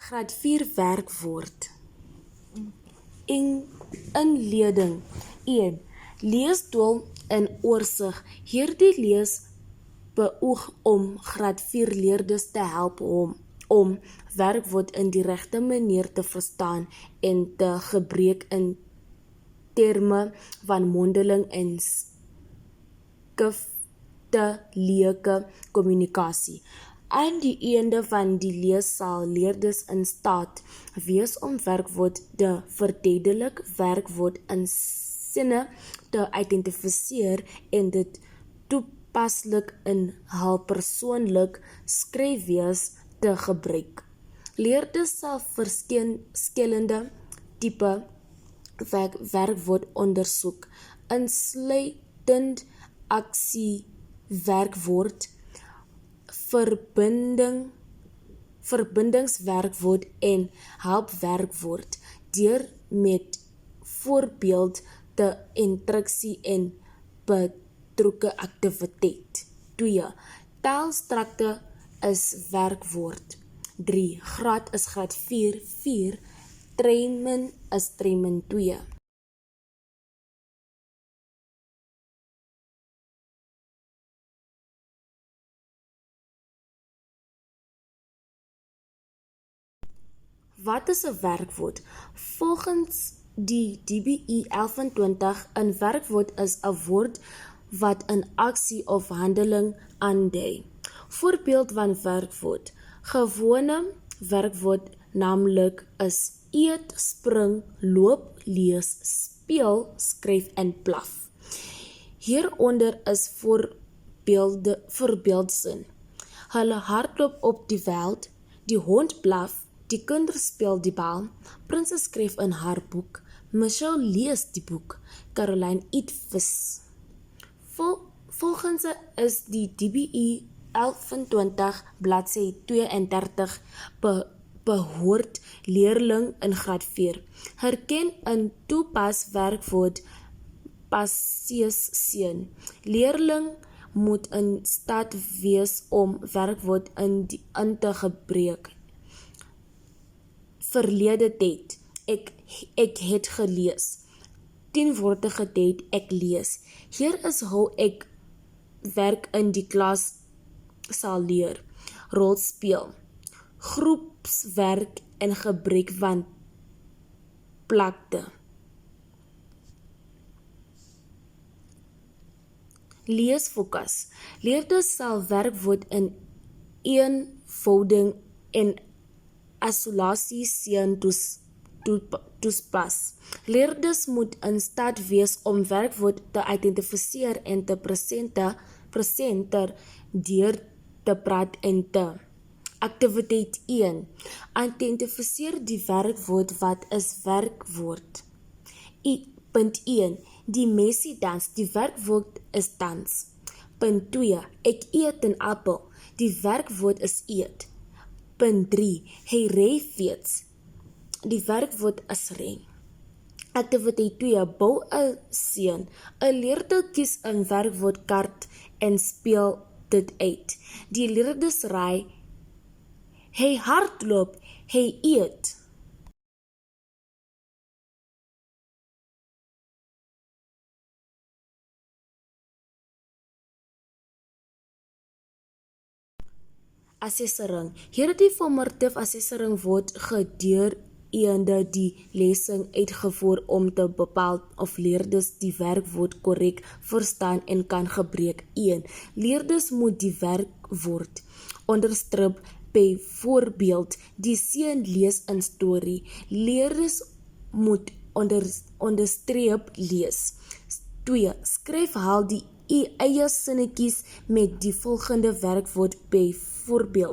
Graad 4 werkwoord. Inleiding 1. Leesdoel en oorsig. Hierdie lees beoog om graad 4 leerders te help om werkwoord in die regte manier te verstaan en te gebruik in terme van mondeling en skriftelike kommunikasie. Aan die einde van die lees sal leerders in staat wees om werkwoord te verduidelik, werkwoord in sinne te identifiseer en dit toepaslik in hul persoonlik skryfwees te gebruik. Leerders sal verskillende tipe werkwoord ondersoek, insluitend aksie werkwoord, verbindingswerkwoord en helpwerkwoord deur met voorbeeld te instruksie en betrokke aktiwiteit. 2. Taalstrakte is werkwoord. 3. Graad is graad 4. 4. Termin is termin 2. Wat is 'n werkwoord? Volgens die DBE 1120, 'n werkwoord is 'n woord wat 'n aksie of handeling aandui. Voorbeeld van werkwoord. Gewone werkwoord naamlik is eet, spring, loop, lees, speel, skryf en blaf. Hieronder is voorbeeldsin. Hulle hardloop op die veld, die hond blaf, die kinders speel die bal, Prinses skryf in haar boek, Michelle lees die boek, Caroline eet vis. Volgens is die DBE 1120 bladsy 32 behoort leerling in graad 4. Herken 'n toepas werkwoord passees seun. Leerling moet in staat wees om werkwoord in te gebruik. Verlede tyd, ek het gelees. Teenwoordige tyd, ek lees. Hier is hoe ek werk in die klas sal leer. Rolspeel. Groepswerk en gebruik van plakte. Leesfokus. Leerders sal werkwoord in eenvouding en isolasie seën toespas. Leerders moet in staat wees om werkwoord te identifiseer en te presenter deur te praat en te. Aktiwiteit 1. Identifiseer die werkwoord. Wat is werkwoord? Punt 1. Die meisie dans. Die werkwoord is dans. Punt 2. Ek eet 'n appel. Die werkwoord is eet. Punt 3. Hy ry fiets. Die werkwoord is ry. Aktiwiteit 2. Bou 'n seun. 'n leerder kies 'n werkwoord kaart en speel dit uit. Die leerders ry, hy hardloop, hy eet. Assessering. Hierdie formatief assessering word gedurende die lesing uitgevoer om te bepaal of leerders die werkwoord korrek verstaan en kan gebruik. 1. Leerders moet die werkwoord onderstreep. Byvoorbeeld, die seun lees 'n storie. Leerders moet onderstreep lees. 2. Skryf haal die eie sinnetjies met die volgende werkwoord byvoorbeeld.